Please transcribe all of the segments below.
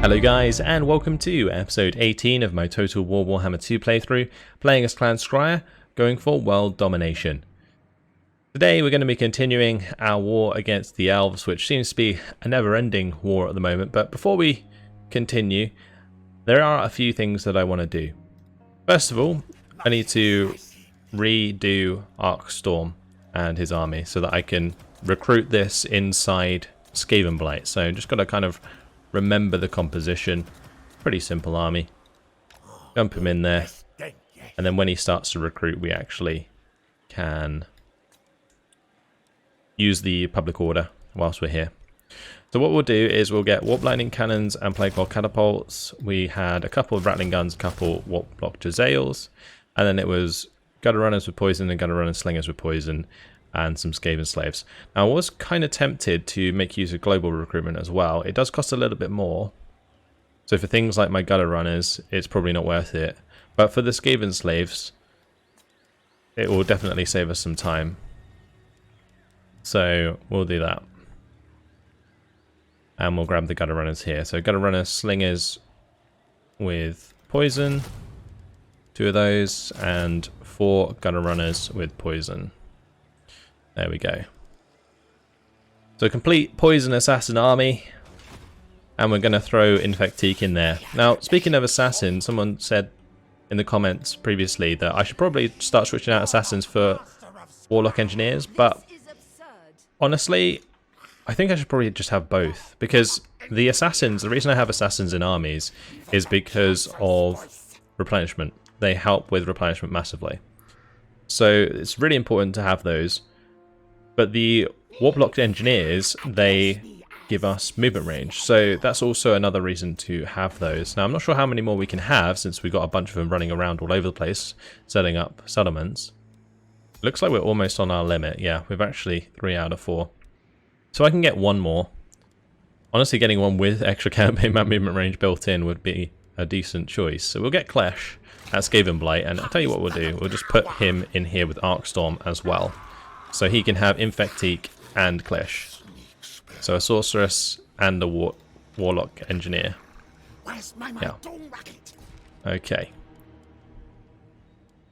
Hello guys, and welcome to episode 18 of my Total War Warhammer 2 playthrough, playing as Clan Skryre, going for world domination. Today we're going to be continuing our war against the elves, which seems to be a never-ending war at the moment, but before we continue, there are a few things that I want to do. First of all, I need to redo Arkstorm and his army so that I can recruit this inside Skavenblight. So just got to kind of remember the composition. Pretty simple army. Dump him in there. And then when he starts to recruit, we actually can use the public order whilst we're here. So what we'll do is we'll get warp lightning cannons and plague ball catapults. We had a couple of rattling guns, a couple warp block Jezzails, and then it was gutter runners with poison and gutter runners slingers with poison, and some Skaven slaves. Now, I was kind of tempted to make use of global recruitment as well. It does cost a little bit more. So for things like my gutter runners, it's probably not worth it. But for the Skaven slaves, it will definitely save us some time. So we'll do that. And we'll grab the gutter runners here. So gutter runners, slingers with poison. 2 of those, and 4 gutter runners with poison. There we go. So complete poison assassin army, and we're going to throw Infectique in there. Now, speaking of assassins, someone said in the comments previously that I should probably start switching out assassins for warlock engineers, but honestly, I think I should probably just have both, because the assassins, the reason I have assassins in armies is because of replenishment. They help with replenishment massively. So it's really important to have those. But the warp-locked engineers, they give us movement range. So that's also another reason to have those. Now, I'm not sure how many more we can have, since we've got a bunch of them running around all over the place, setting up settlements. Looks like we're almost on our limit. Yeah, we've actually 3 out of 4. So I can get 1 more. Honestly, getting one with extra campaign map movement range built in would be a decent choice. So we'll get Klesh at Skavenblight, and I'll tell you what we'll do. We'll just put him in here with Arkstorm as well. So he can have Infectique and Klesh. So a sorceress and a warlock engineer. Yeah. Okay.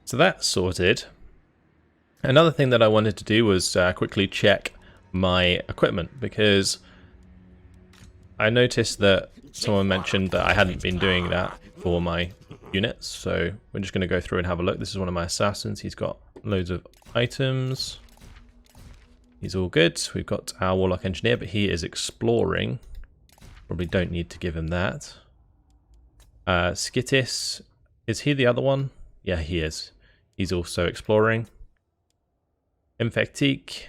So that's sorted. Another thing that I wanted to do was quickly check my equipment, because I noticed that someone mentioned that I hadn't been doing that for my units. So we're just going to go through and have a look. This is one of my assassins. He's got loads of items. He's all good. We've got our warlock engineer, but he is exploring. Probably don't need to give him that. Skytis, is he the other one? Yeah, he is. He's also exploring. Infectique.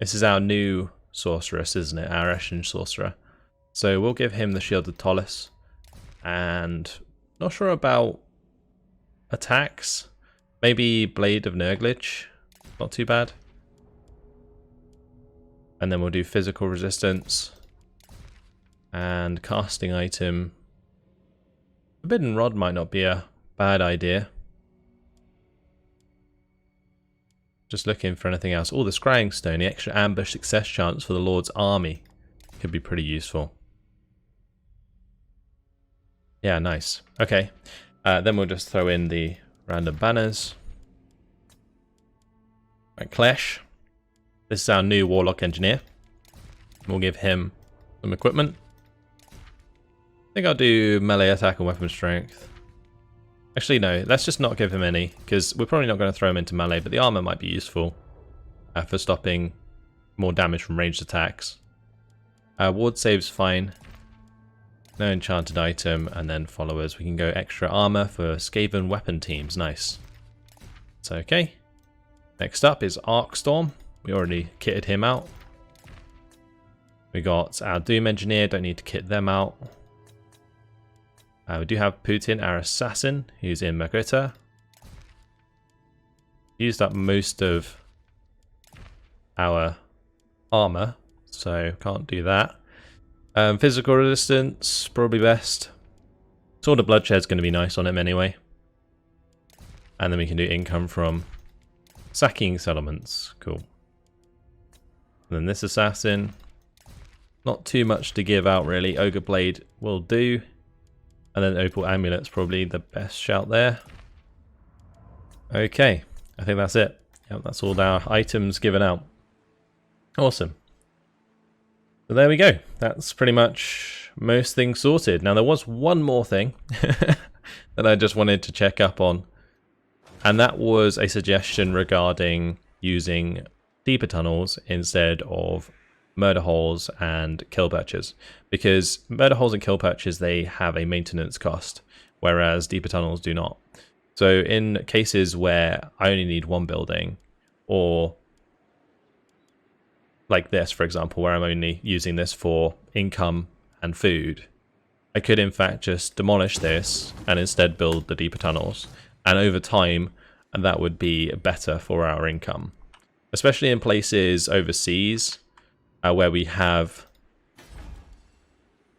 This is our new sorceress, isn't it? Our Eshin sorcerer. So we'll give him the Shield of Tolis. And not sure about attacks. Maybe Blade of Nurglich. Not too bad. And then we'll do physical resistance and casting item. Forbidden Rod might not be a bad idea. Just looking for anything else. Oh, the Scrying Stone, the extra ambush success chance for the Lord's army could be pretty useful. Yeah, nice. Okay, then we'll just throw in the random banners. Right, Klesh. This is our new warlock engineer. We'll give him some equipment. I think I'll do melee attack and weapon strength. Actually, no, let's just not give him any, because we're probably not going to throw him into melee, but the armor might be useful for stopping more damage from ranged attacks. Ward save's fine. No enchanted item, and then followers. We can go extra armor for Skaven weapon teams. Nice. It's okay. Next up is Arkstorm. We already kitted him out. We got our Doom Engineer, don't need to kit them out. We do have Putin, our assassin, who's in Magritta. Used up most of our armor, so can't do that. Physical resistance, probably best. Sword of Bloodshed's going to be nice on him anyway. And then we can do income from sacking settlements. Cool. And then this assassin. Not too much to give out really. Ogre Blade will do. And then Opal Amulet's probably the best shout there. Okay, I think that's it. Yep, that's all our items given out. Awesome. So there we go. That's pretty much most things sorted. Now there was one more thing that I just wanted to check up on. And that was a suggestion regarding using deeper tunnels instead of murder holes and kill perches, because murder holes and kill perches, they have a maintenance cost, whereas deeper tunnels do not. So in cases where I only need one building, or like this for example, where I'm only using this for income and food, I could in fact just demolish this and instead build the deeper tunnels, and over time that would be better for our income, especially in places overseas where we have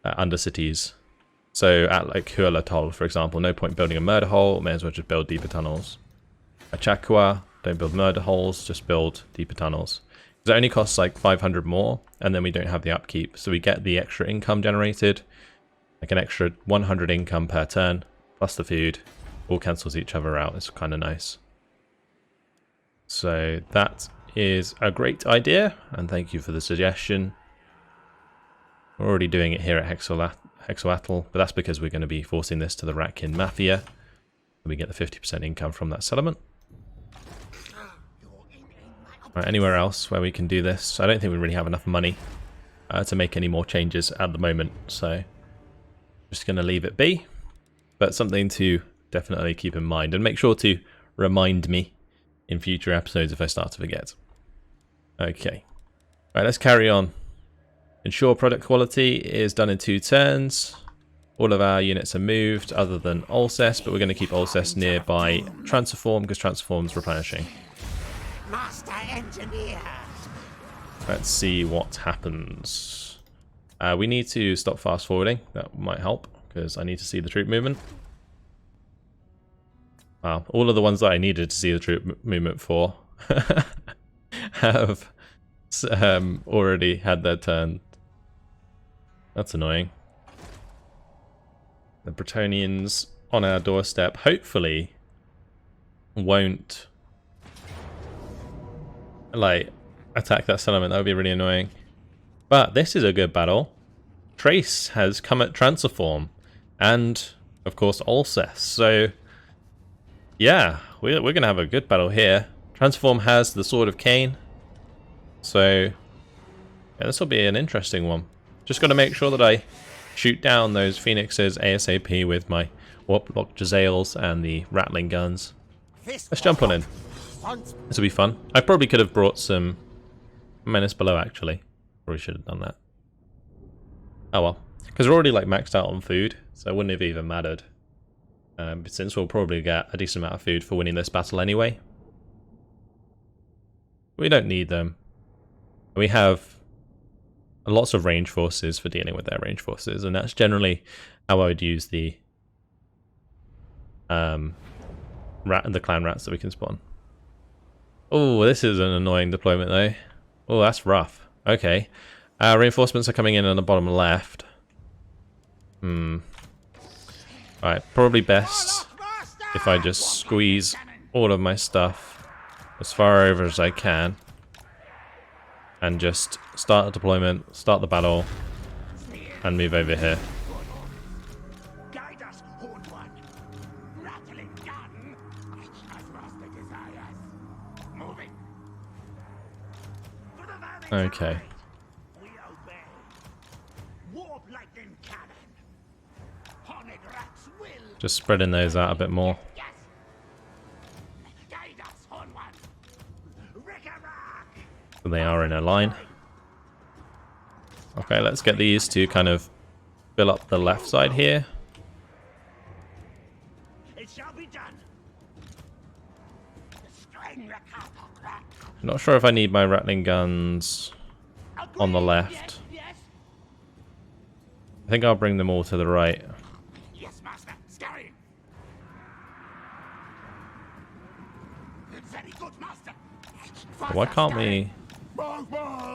undercities. So at like Huel Atoll, for example, no point building a murder hole, may as well just build deeper tunnels. At Chakwa, don't build murder holes, just build deeper tunnels. Because it only costs like 500 more, and then we don't have the upkeep. So we get the extra income generated, like an extra 100 income per turn, plus the food, all cancels each other out. It's kind of nice. So that is a great idea, and thank you for the suggestion. We're already doing it here at Hexoatl, but that's because we're going to be forcing this to the Ratkin Mafia. And we get the 50% income from that settlement. Right, anywhere else where we can do this? I don't think we really have enough money to make any more changes at the moment, so just going to leave it be. But something to definitely keep in mind, and make sure to remind me in future episodes if I start to forget. Okay, right, let's carry on. Ensure product quality is done in 2 turns. All of our units are moved other than Alcest, but we're going to keep Alcest nearby Transform because Transform's replenishing. Master Engineer. Let's see what happens. We need to stop fast forwarding. That might help because I need to see the troop movement. Wow, all of the ones that I needed to see the troop movement for have already had their turn. That's annoying. The Bretonnians on our doorstep hopefully won't like attack that settlement. That would be really annoying. But this is a good battle. Trace has come at Transform, and of course Alcest. So yeah, we're gonna have a good battle here. Transform has the Sword of Cain, so yeah, this will be an interesting one. Just got to make sure that I shoot down those Phoenixes ASAP with my Warp Block Jezzails and the Rattling Guns. Let's jump on in. This will be fun. I probably could have brought some Menace Below, actually. Probably should have done that. Oh well. Because we're already like maxed out on food, so it wouldn't have even mattered. But since we'll probably get a decent amount of food for winning this battle anyway. We don't need them. We have lots of range forces for dealing with their range forces, and that's generally how I would use the clan rats that we can spawn. Oh, this is an annoying deployment though. Oh, that's rough. Okay. Reinforcements are coming in on the bottom left. Alright, probably best if I just squeeze all of my stuff as far over as I can and just start a deployment, start the battle, and move over here. Okay. Just spreading those out a bit more. So they are in a line. Okay, let's get these to kind of fill up the left side here. It shall be done. Not sure if I need my Rattling Guns on the left. I think I'll bring them all to the right. Yes, Master. Skryre. Very good, Master. Why can't we...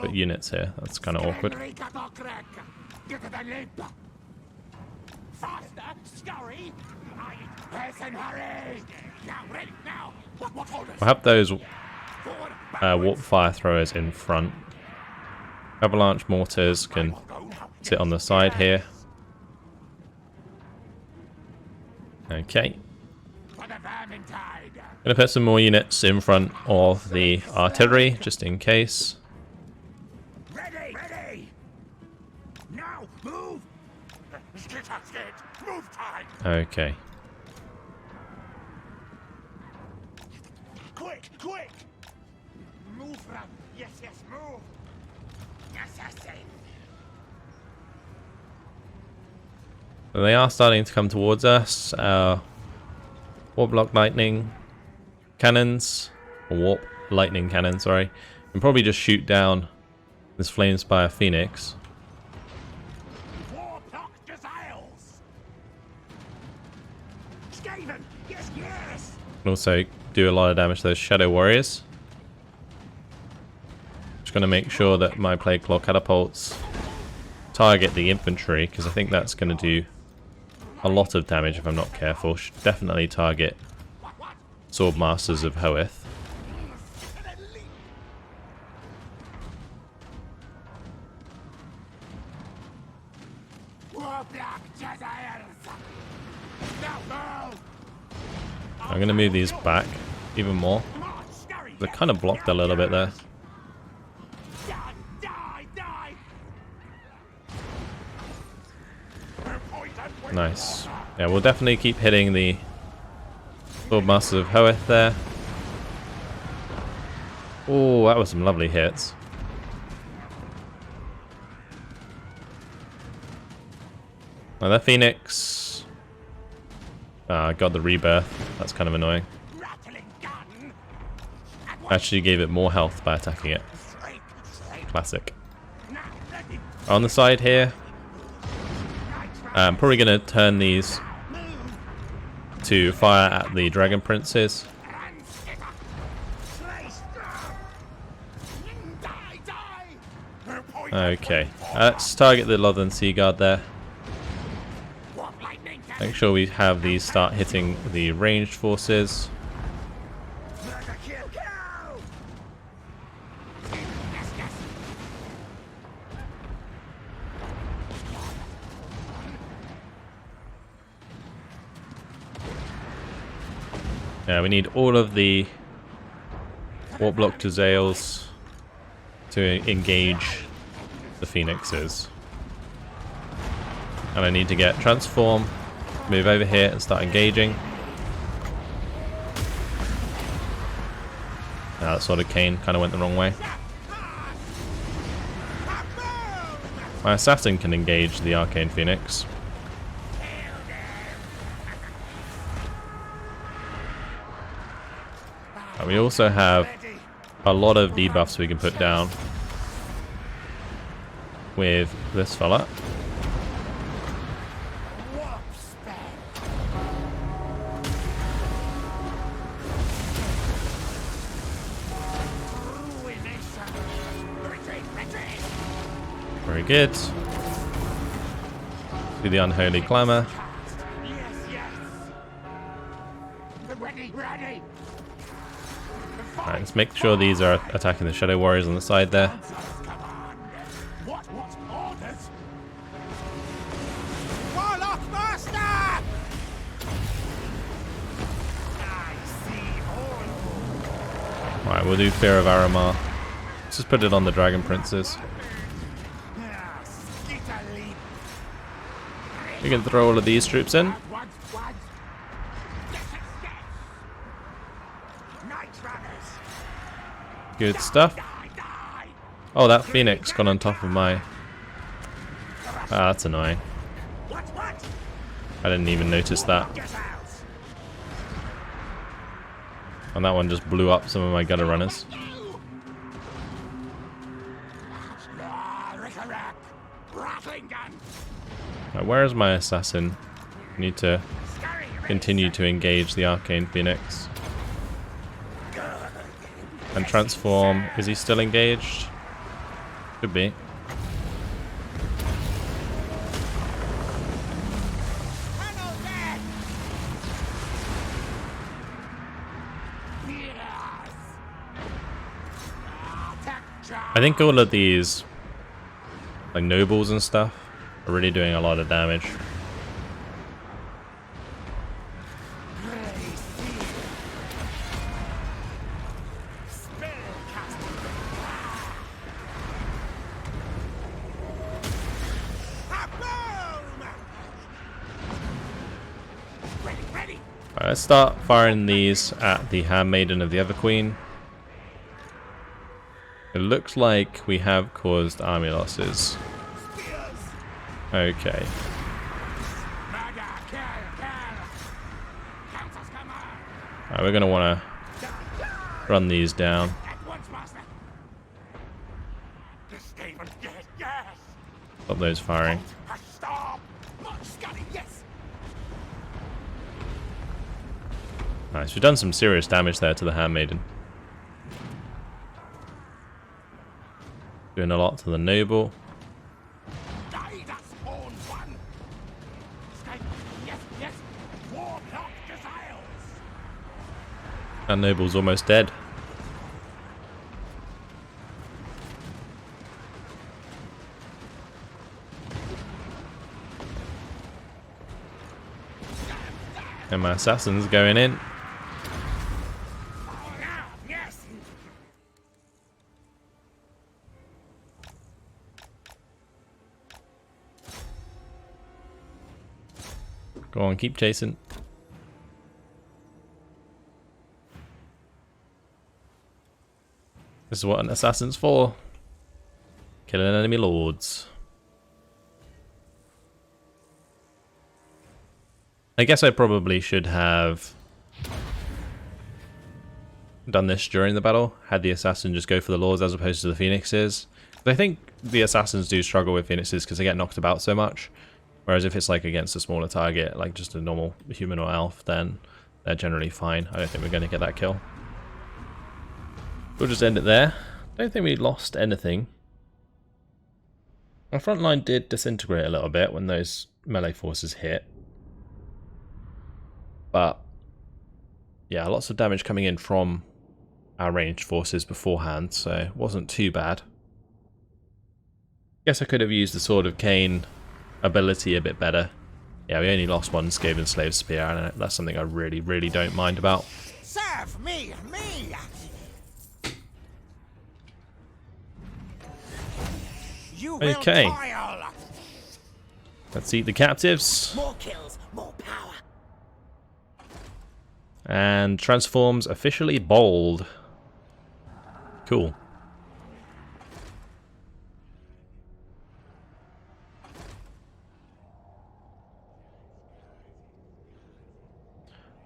put units here. That's kind of awkward. Faster, Skryre! Person, hurry! Now, ready, now! What orders? We'll have those Forward, warp fire throwers in front. Avalanche mortars can sit on the side here. Okay. For the Vermintide! Gonna put some more units in front of the artillery, just in case. Ready! Ready! Now, move! Skit, move time! Okay. Quick, quick! Move, Ram! Yes, yes, move! Assassin! They are starting to come towards us. Warp block lightning cannons, or warp lightning cannon, sorry. And probably just shoot down this Flamespire Phoenix. Warplock Gazelles! Skaven! Yes, yes! And also do a lot of damage to those Shadow Warriors. Just gonna make sure that my Plague Claw catapults target the infantry, because I think that's gonna do a lot of damage if I'm not careful. Should definitely target Swordmasters of Hoeth. Warplock Gazelles! Now, go! I'm gonna move these back even more. Come on, Skryre! They're kind of blocked a little bit there. Die, die, die! Poison, Nice. Yeah, we'll definitely keep hitting the Swordmasters of Hoeth there. Oh, that was some lovely hits. Another Phoenix. Ah, I got the rebirth. That's kind of annoying. rattling gun! Actually gave it more health by attacking it. Straight, straight! Classic. Now, ready! On the side here, Night I'm probably going to turn these to fire at the Dragon Princes. and skitter! Slay strong! Die, die! Poison, Okay, let's target the Lothern Sea Guard there. warp lightning cannon! Make sure we have these start hitting the ranged forces. Murder, kill, kill! Yes, yes! Yeah, we need all of the Warp Block Gazelles to engage the Phoenixes. And I need to get Transform, move over here and start engaging. That Sword of Cain kind of went the wrong way. My Assassin can engage the Arcane Phoenix. And we also have a lot of debuffs we can put down with this fella. Warp spell! Ruination! Retreat, retreat! Very good. Do the Unholy Clamor. Yes, yes! Ready, ready! Alright, let's make sure these are attacking the Shadow Warriors on the side there. Come on! What orders? Warlock Master! I see all. Alright, we'll do Fear of Aramar. Let's just put it on the Dragon Princes. Skitter leap! We can throw all of these troops in. Once. Yes, yes, yes! Night runners! Good stuff. Die, die! Oh, that Phoenix got on top of my... Ah, that's annoying. What? I didn't even notice that. Gazelles! And that one just blew up some of my gutter runners. Rick-a-rack! Rattling gun! Right, where is my Assassin? I need to Skryre! continue to engage the Arcane Phoenix. And Transform. Is he still engaged? Could be. Hello there. Yes. Take charge. I think all of these, like nobles and stuff, are really doing a lot of damage. Alright, let's start firing these at the handmaiden of the other queen. It looks like we have caused army losses. Okay. Alright, we're going to want to run these down. Stop those firing. Nice, we've done some serious damage there to the handmaiden. Doing a lot to the noble. That noble's almost dead. And my assassin's going in. Go on, keep chasing. This is what an assassin's for. Killing enemy lords. I guess I probably should have done this during the battle. Had the assassin just go for the lords as opposed to the phoenixes. But I think the assassins do struggle with phoenixes because they get knocked about so much. Whereas if it's like against a smaller target, like just a normal human or elf, then they're generally fine. I don't think we're going to get that kill. We'll just end it there. I don't think we lost anything. Our front line did disintegrate a little bit when those melee forces hit. But yeah, lots of damage coming in from our ranged forces beforehand, so it wasn't too bad. Guess I could have used the Sword of Cain ability a bit better. Yeah, we only lost one Skaven Slave Spear, and that's something I really don't mind about. Serve me, me! You will Okay. toil. Let's eat the captives. More kills, more power. And transforms officially bold. Cool.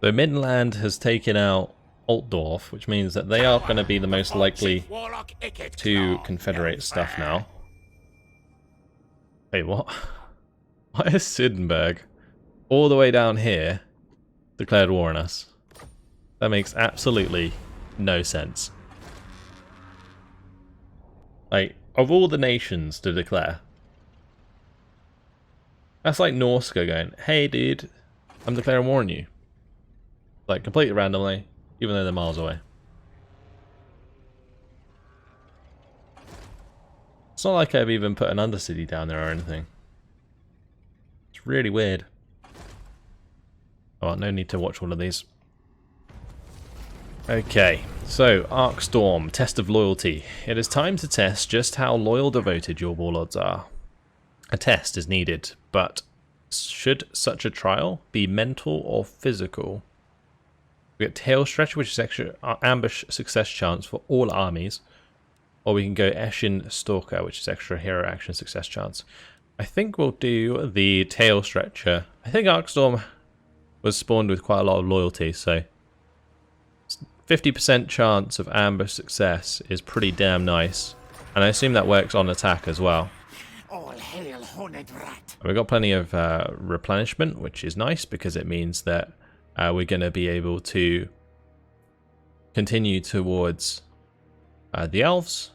So Midland has taken out Altdorf, which means that they are going to be the most likely Warlock Ikit to Claw. confederate stuff now. Wait, what? Why is Siedenberg all the way down here declared war on us? That makes absolutely no sense. Like, of all the nations to declare, that's like Norska going, hey dude, I'm declaring war on you. Like, completely randomly, even though they're miles away. It's not like I've even put an undercity down there or anything. It's really weird. Oh, no need to watch all of these. Okay, so Arkstorm, Test of Loyalty. It is time to test just how loyal devoted your warlords are. A test is needed, but should such a trial be mental or physical? We get Tail Stretch, which is extra ambush success chance for all armies. Or we can go Eshin Stalker, which is extra hero action success chance. I think we'll do the Tail Stretcher. I think Arkstorm was spawned with quite a lot of loyalty, so 50% chance of ambush success is pretty damn nice. And I assume that works on attack as well. All hail, horned rat. We've got plenty of replenishment, which is nice because it means that we're going to be able to continue towards the elves.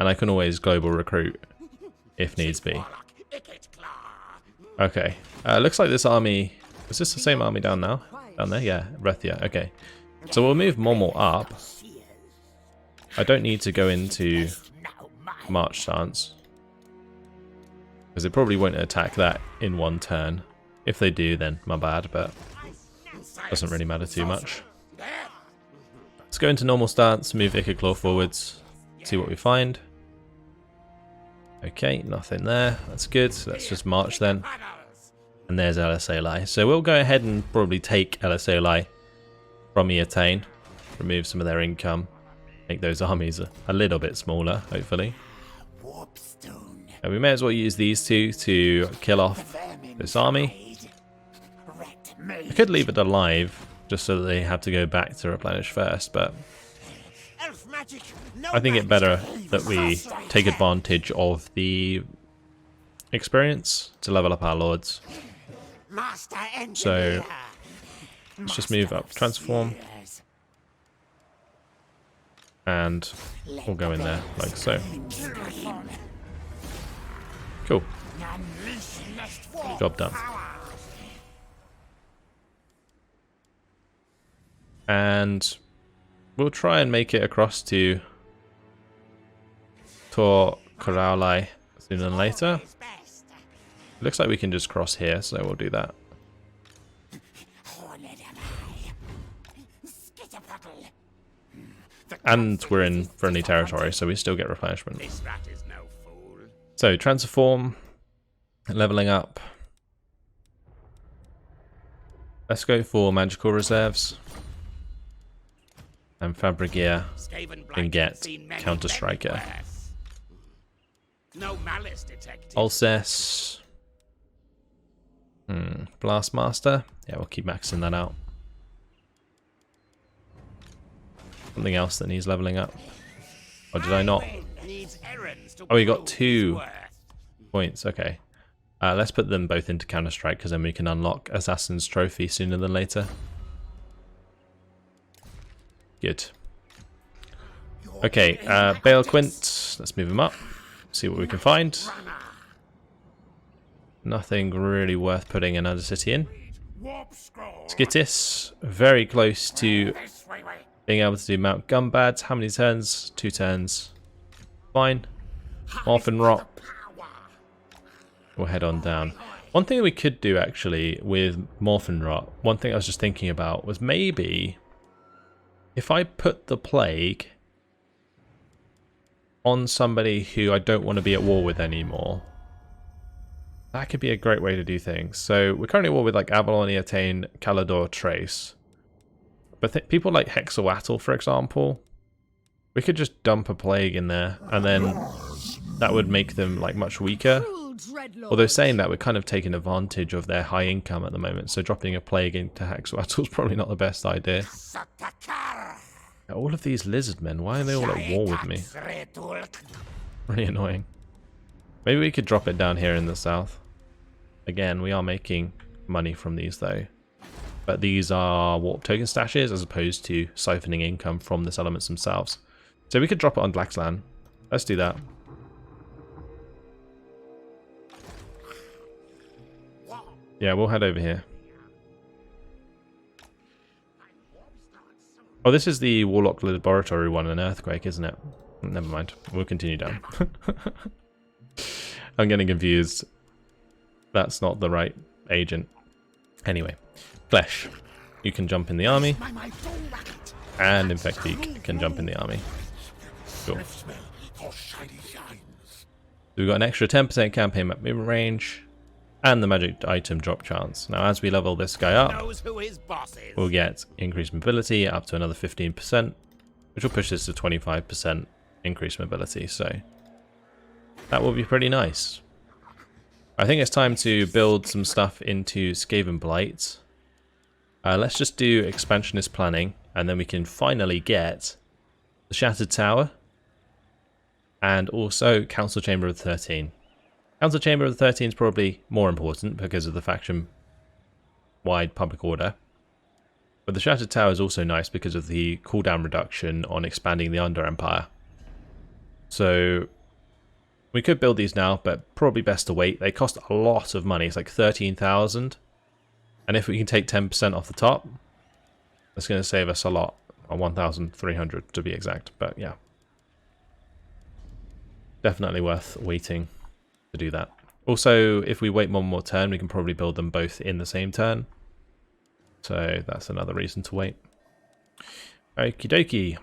And I can always global recruit if needs be. Ikit Claw. Okay. Looks like this army... Is this the same army down now? Down there? Yeah, Rethia. Okay. So we'll move Mormal up. I don't need to go into march stance, because they probably won't attack that in one turn. If they do, then my bad, but doesn't really matter too much. Let's go into normal stance, move Ikit Claw forwards, see what we find. Okay, nothing there. That's good. So let's just march then. And there's LSALI. So we'll go ahead and probably take LSALI from Eataine, remove some of their income, make those armies a little bit smaller, hopefully. And we may as well use these two to kill off this army. I could leave it alive, just so that they have to go back to replenish first, but I think it's better that we take advantage of the experience to level up our lords. So let's just move up, transform, and we'll go in there like so. Cool. Job done. And we'll try and make it across to Tor Koraulai sooner than later. Looks like we can just cross here, so we'll do that. And we're in friendly territory, so we still get replenishment. So, transform, leveling up. Let's go for magical reserves. And Fabrigear can get Counter Striker. Alcest. Blastmaster. Yeah, we'll keep maxing that out. Something else that needs leveling up. Or did I not? Oh, we got 2 points. Okay. Let's put them both into Counter-Strike, because then we can unlock Assassin's Trophy sooner than later. Good. Okay, Bale Quint. Let's move him up. See what we can find. Nothing really worth putting another city in. Skittis. Very close to being able to do Mount Gumbad. How many turns? 2 turns. Fine. Morphin Rot. We'll head on down. One thing we could do actually with Morphin Rot, one thing I was just thinking about was maybe if I put the plague on somebody who I don't want to be at war with anymore, that could be a great way to do things. So we're currently at war with like Avalon, Eataine, Calador, Trace. But people like Hexawattle, for example, we could just dump a plague in there, and then that would make them like much weaker. Although saying that, we're kind of taking advantage of their high income at the moment, so dropping a plague into Hexawattle is probably not the best idea. All of these lizard men, why are they all at war with me? Really annoying. Maybe we could drop it down here in the south. Again, we are making money from these though. But these are warp token stashes as opposed to siphoning income from the settlements themselves. So we could drop it on Blacksland. Let's do that. Yeah, we'll head over here. Oh, this is the Warlock Laboratory one, an earthquake, isn't it? Never mind. We'll continue down. I'm getting confused. That's not the right agent. Anyway. Flesh. You can jump in the army. And Infectique can jump in the army. Cool. So we've got an extra 10% campaign map movement range. And the magic item drop chance. Now as we level this guy up, we'll get increased mobility up to another 15%, which will push us to 25% increased mobility, so that will be pretty nice. I think it's time to build some stuff into Skaven Blight. Let's just do expansionist planning, and then we can finally get the Shattered Tower, and also Council Chamber of the 13. Council Chamber of the 13 is probably more important because of the faction-wide public order. But the Shattered Tower is also nice because of the cooldown reduction on expanding the Under Empire. So we could build these now, but probably best to wait. They cost a lot of money. It's like 13,000. And if we can take 10% off the top, that's going to save us a lot. 1,300 to be exact. But yeah. Definitely worth waiting to do that. Also, if we wait one more turn, we can probably build them both in the same turn. So that's another reason to wait. Okie dokie.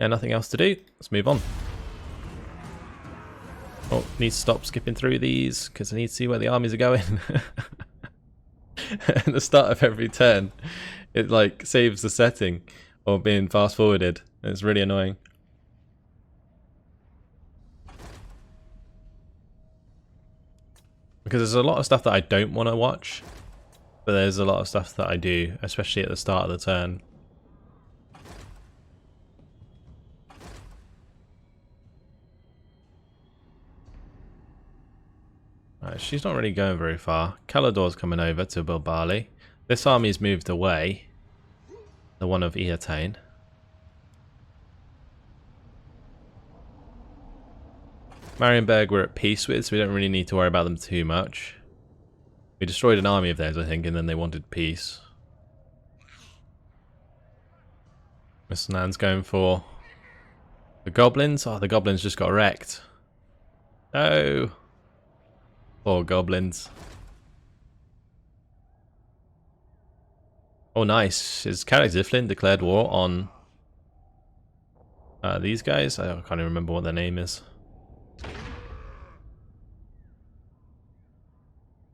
Yeah, nothing else to do. Let's move on. Oh, need to stop skipping through these because I need to see where the armies are going. At the start of every turn, it like saves the setting of being fast forwarded. It's really annoying. Because there's a lot of stuff that I don't want to watch, but there's a lot of stuff that I do, especially at the start of the turn. Right, she's not really going very far. Calador's coming over to Bilbali. This army's moved away. The one of Eotane. Marienburg we're at peace with, so we don't really need to worry about them too much. We destroyed an army of theirs, I think, and then they wanted peace. Miss Nan's going for the goblins. Oh, the goblins just got wrecked. No. Poor goblins. Oh, nice. Is Carrick Ziflin declared war on these guys? I can't even remember what their name is.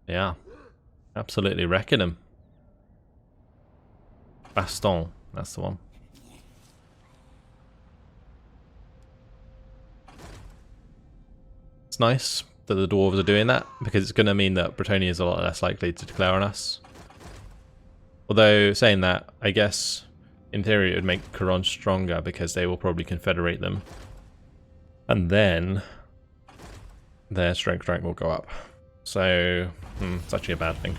Yeah. Absolutely wrecking them. Baston. That's the one. It's nice that the dwarves are doing that, because it's going to mean that Bretonnia is a lot less likely to declare on us. Although, saying that, I guess, in theory it would make Caron stronger, because they will probably confederate them. And then, their strength rank will go up. So, it's actually a bad thing.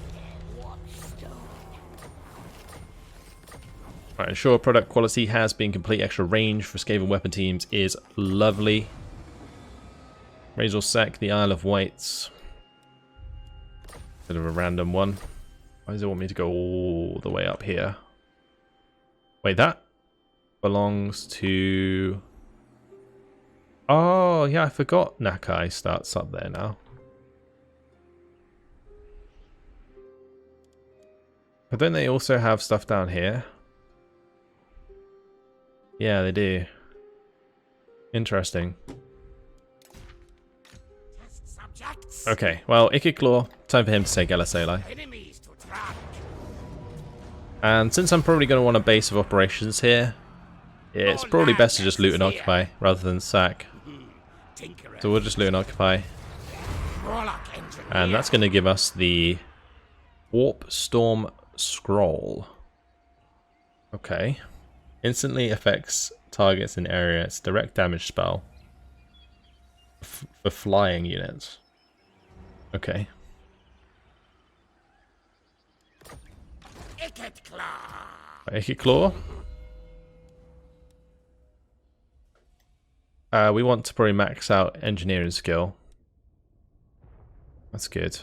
Right, ensure product quality has been complete. Extra range for Skaven weapon teams is lovely. Razor Sack, the Isle of Wights. Bit of a random one. Why does it want me to go all the way up here? Wait, that belongs to... Oh, yeah, I forgot Nakai starts up there now. But don't they also have stuff down here? Yeah, they do. Interesting. Okay, well, Ikit Claw, time for him to take Eliseli. And since I'm probably going to want a base of operations here, it's probably best to just loot and occupy rather than sack. So we'll just loot and occupy. And that's going to give us the Warp Storm Scroll. Okay. Instantly affects targets in area. It's a direct damage spell. For flying units. Okay. Ikit Claw. Ikit Claw. We want to probably max out engineering skill. That's good.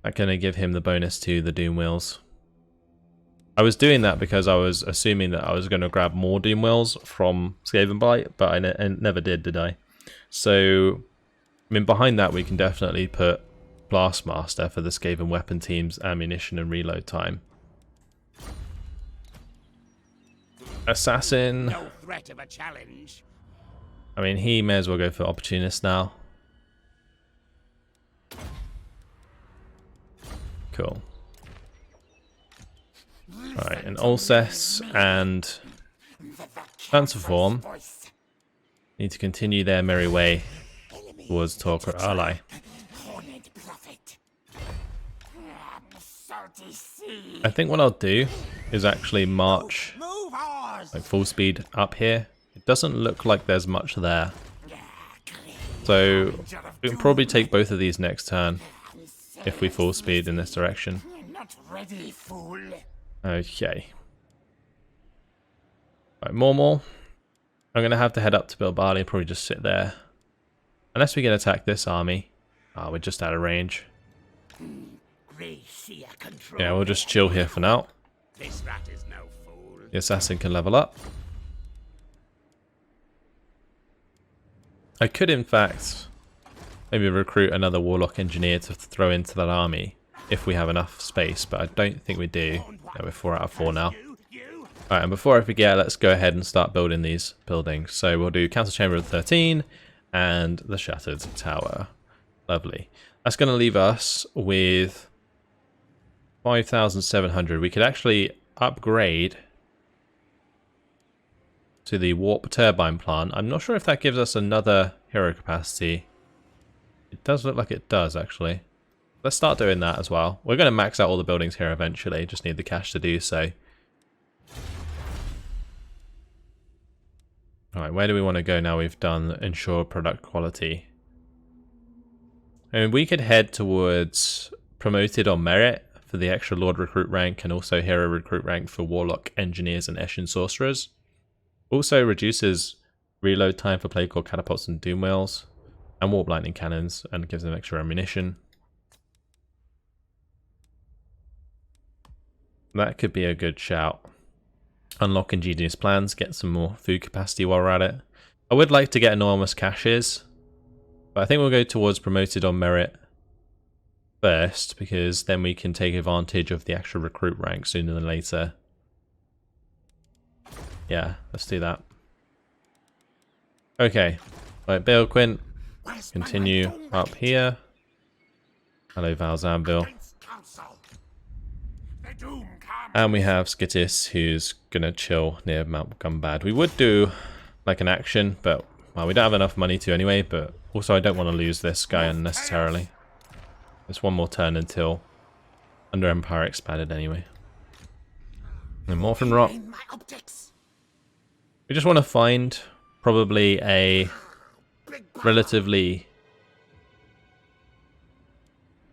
That's going to give him the bonus to the Doom Wheels. I was doing that because I was assuming that I was going to grab more Doom Wheels from Skavenblight, but I never did I? So, I mean, behind that we can definitely put Blastmaster for the Skaven weapon team's ammunition and reload time. Assassin. No threat of a challenge. I mean, he may as well go for Opportunist now. Cool. Alright, and Ulcess and Transform need to continue their merry way towards Torquer Ally. I think what I'll do is actually march like full speed up here. It doesn't look like there's much there. So we can probably take both of these next turn if we full speed in this direction. Okay. Right, more. I'm going to have to head up to Bilbali and probably just sit there. Unless we can attack this army. Oh, we're just out of range. Yeah, we'll just chill here for now. This rat is no fool. The assassin can level up. I could, in fact, maybe recruit another warlock engineer to throw into that army if we have enough space, but I don't think we do. Yeah, we're 4 out of 4 now. Alright, and before I forget, let's go ahead and start building these buildings. So we'll do Council Chamber of 13 and the Shattered Tower. Lovely. That's going to leave us with 5,700. We could actually upgrade to the Warp Turbine plant. I'm not sure if that gives us another hero capacity. It does look like it does, actually. Let's start doing that as well. We're going to max out all the buildings here eventually. Just need the cash to do so. Alright, where do we want to go now we've done ensure product quality? I mean, we could head towards promoted on merit for the extra Lord recruit rank and also hero recruit rank for Warlock engineers and Eshin sorcerers. Also reduces reload time for plague core catapults and doom wheels and warp lightning cannons and gives them extra ammunition. That could be a good shout. Unlock ingenious plans, get some more food capacity while we're at it. I would like to get enormous caches, but I think we'll go towards promoted on merit first, because then we can take advantage of the extra recruit rank sooner than later. Yeah, let's do that. Okay, right, Bale Quint, continue up here. Hello, Valzanville. And we have Skittis, who's gonna chill near Mount Gumbad. We would do like an action, but well, we don't have enough money to anyway, but also I don't want to lose this guy unnecessarily. There's one more turn until Under Empire expanded anyway. And Morphin Rock. We just want to find probably a relatively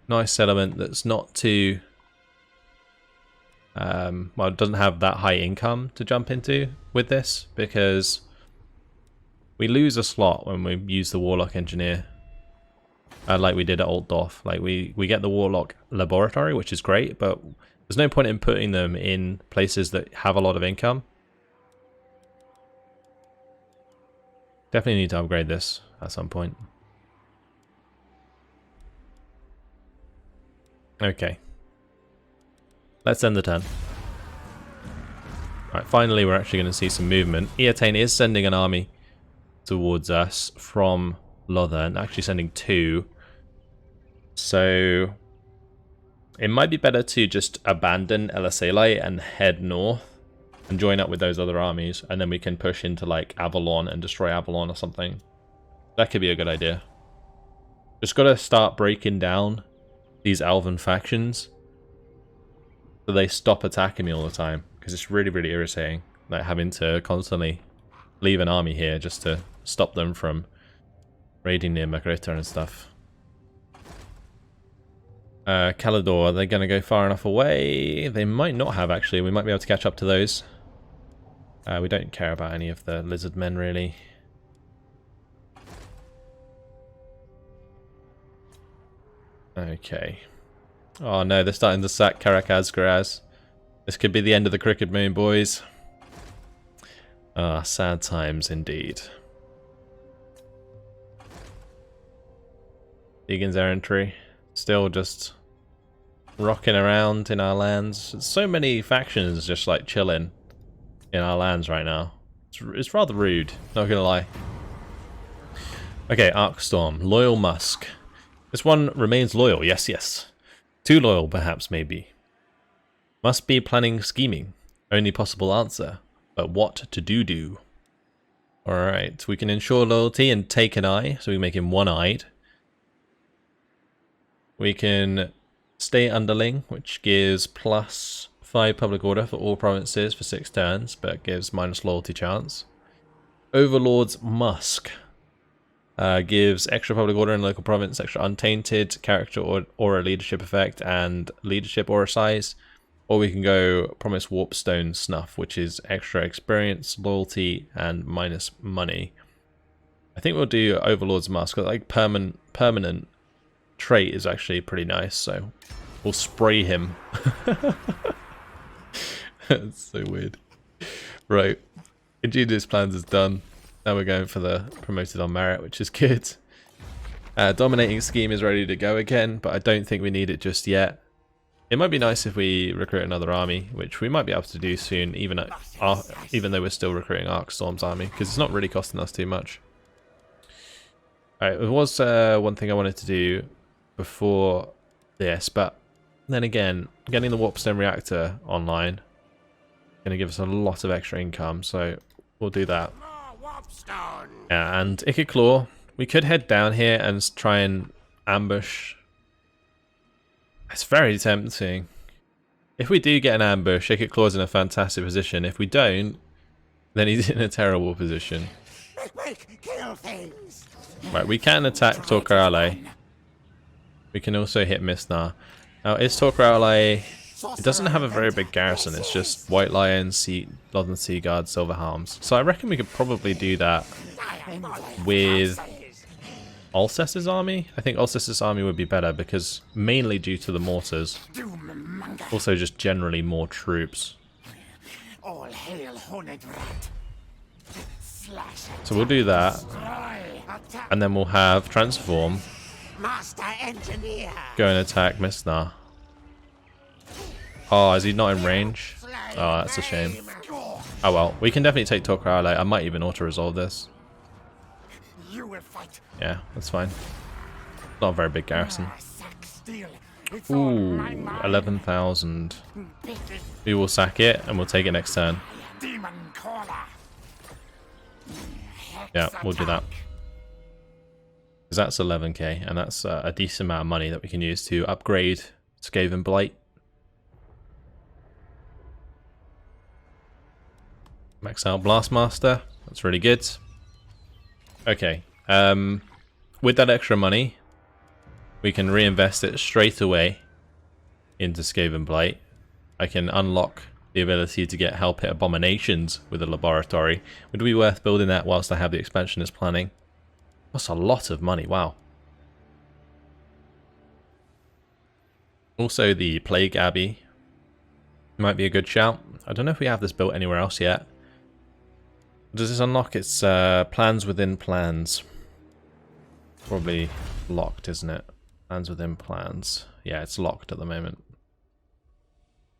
nice settlement that's not too well, it doesn't have that high income to jump into with this, because we lose a slot when we use the Warlock Engineer, like we did at Altdorf. Like we get the Warlock Laboratory, which is great, but there's no point in putting them in places that have a lot of income. Definitely need to upgrade this at some point. Okay. Let's end the turn. Right, finally we're actually going to see some movement. Eotane is sending an army towards us from Lothern, actually sending 2. So it might be better to just abandon Elisele and head north and join up with those other armies, and then we can push into like Avalon and destroy Avalon or something. That could be a good idea. Just got to start breaking down these elven factions so they stop attacking me all the time, because it's really, really irritating, like having to constantly leave an army here just to stop them from raiding near Magritta and stuff. Calador, are they going to go far enough away? They might not have, actually. We might be able to catch up to those. We don't care about any of the lizard men, really. Okay. Oh no, they're starting to sack Karakazgaraz. This could be the end of the Crooked Moon, boys. Ah, sad times indeed. Deegan's errantry. Still just rocking around in our lands. So many factions just like chilling in our lands right now. It's rather rude, not gonna lie. Okay, Arcstorm. Loyal Musk. This one remains loyal, yes, yes. Too loyal, perhaps, maybe. Must be planning scheming. Only possible answer. But what to do? Alright, we can ensure loyalty and take an eye, so we make him one-eyed. We can stay underling, which gives +5 public order for all provinces for 6 turns, but gives minus loyalty chance. Overlord's Musk. Gives extra public order in local province, extra untainted, character or aura leadership effect, and leadership aura size. Or we can go Promise Warpstone Snuff, which is extra experience, loyalty, and minus money. I think we'll do Overlord's Mask. Like permanent trait is actually pretty nice, so we'll spray him. That's so weird. Right, Ingenious Plans is done. Now we're going for the Promoted on Merit, which is good. Dominating Scheme is ready to go again, but I don't think we need it just yet. It might be nice if we recruit another army, which we might be able to do soon, even though we're still recruiting Arcstorm's army, because it's not really costing us too much. Alright, there was one thing I wanted to do before this, but then again, getting the Warpstone Reactor online is going to give us a lot of extra income, so we'll do that. Yeah, and Ikit Claw, we could head down here and try and ambush. It's very tempting. If we do get an ambush, Ikit Claw's in a fantastic position. If we don't, then he's in a terrible position. Kill things. Right, we can attack Torquerale. We can also hit Misnar. Now, is Torquerale... It doesn't have a very big garrison. It's just White Lion, Northern Sea Guard, Silver Harms. So I reckon we could probably do that with Alcest's army. I think Alcest's army would be better because mainly due to the mortars. Also just generally more troops. All hail horned rat. So we'll do that. And then we'll have Transform. Master Engineer. Go and attack Misnar. Oh, is he not in range? Oh, that's a shame. Oh well, we can definitely take Torquerale. I might even auto-resolve this. Yeah, that's fine. Not a very big garrison. Ooh, 11,000. We will sack it and we'll take it next turn. Yeah, we'll do that. Because that's 11k, and that's a decent amount of money that we can use to upgrade Skaven Blight. Max out Blastmaster. That's really good. Okay. With that extra money, we can reinvest it straight away into Skaven Blight. I can unlock the ability to get Help Hit Abominations with a laboratory. Would it be worth building that whilst I have the expansionist planning? That's a lot of money, wow. Also the Plague Abbey might be a good shout. I don't know if we have this built anywhere else yet. Does this unlock its plans within plans? Probably locked, isn't it? Plans within plans. Yeah, it's locked at the moment.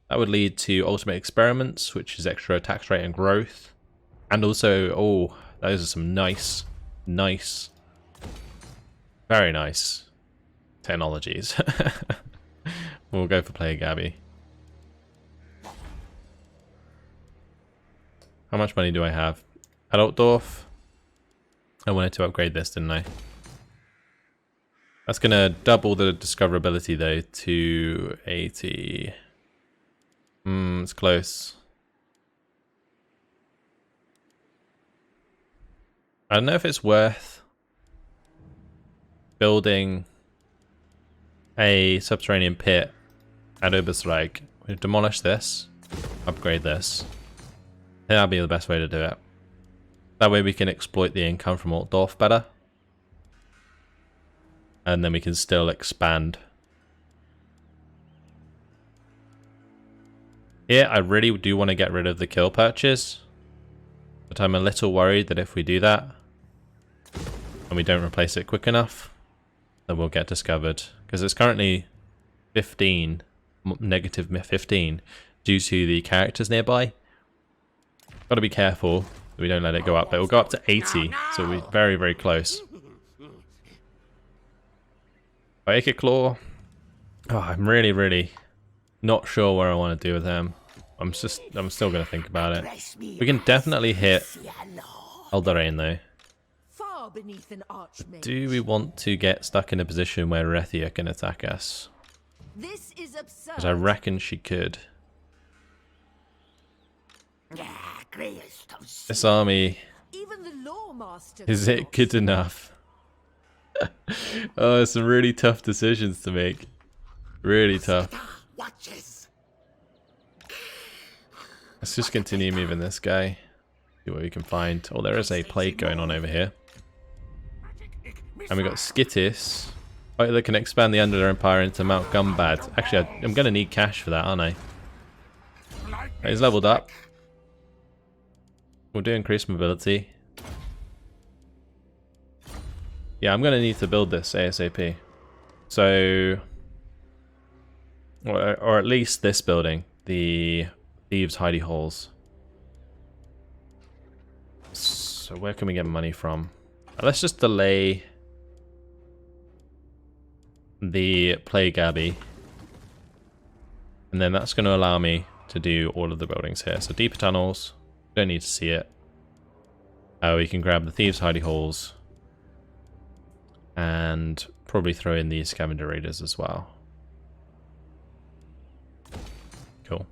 That would lead to Ultimate Experiments, which is extra tax rate and growth. And also, oh, those are some nice, very nice technologies. We'll go for Plague Abbey. How much money do I have? Adultdorf. I wanted to upgrade this, didn't I? That's going to double the discoverability, though, to 80. It's close. I don't know if it's worth building a subterranean pit at Oberstreik. We demolish this, upgrade this. I think that'd be the best way to do it. That way we can exploit the income from Altdorf better. And then we can still expand. Here, I really do want to get rid of the kill purchase. But I'm a little worried that if we do that, and we don't replace it quick enough, then we'll get discovered. Because it's currently 15, negative 15, due to the characters nearby. Got to be careful that we don't let it go up. But it will go up to 80, so we're very, very close. Ikit Claw. Oh, I'm really not sure where I want to do with him. I'm still going to think about it. We can definitely hit Eldorain though. Do we want to get stuck in a position where Rethia can attack us? Because I reckon she could. This army, is it good enough? Oh, some really tough decisions to make. Really tough. Let's just continue moving this guy. See what we can find. Oh, there is a plague going on over here. And we got Skittis. Oh, they can expand the Under Empire into Mount Gumbad. Actually, I'm going to need cash for that, aren't I? He's leveled up. We'll do increased mobility. Yeah, I'm going to need to build this ASAP. So, or at least this building, the Thieves' Hidey Holes. So where can we get money from? Let's just delay the Plague Abbey. And then that's going to allow me to do all of the buildings here. So deeper tunnels, don't need to see it. We can grab the Thieves' Hidey Holes. And probably throw in the Scavenger Raiders as well. Cool.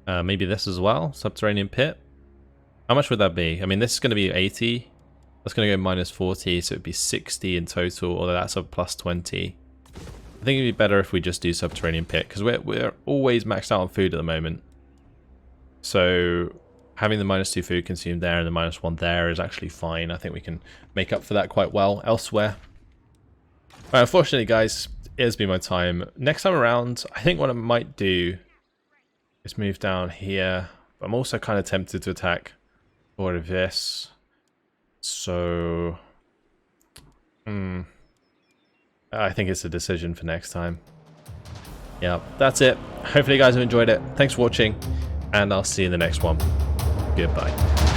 Maybe this as well, Subterranean Pit. How much would that be? I mean, this is going to be 80. That's going to go minus 40, so it'd be 60 in total, although that's a plus 20. I think it'd be better if we just do Subterranean Pit, because we're always maxed out on food at the moment. So having the -2 food consumed there and the -1 there is actually fine. I think we can make up for that quite well elsewhere. Unfortunately, guys, it has been my time. Next time around, I think what I might do is move down here. I'm also kind of tempted to attack all of this. So, I think it's a decision for next time. Yeah, that's it. Hopefully you guys have enjoyed it. Thanks for watching, and I'll see you in the next one. Goodbye.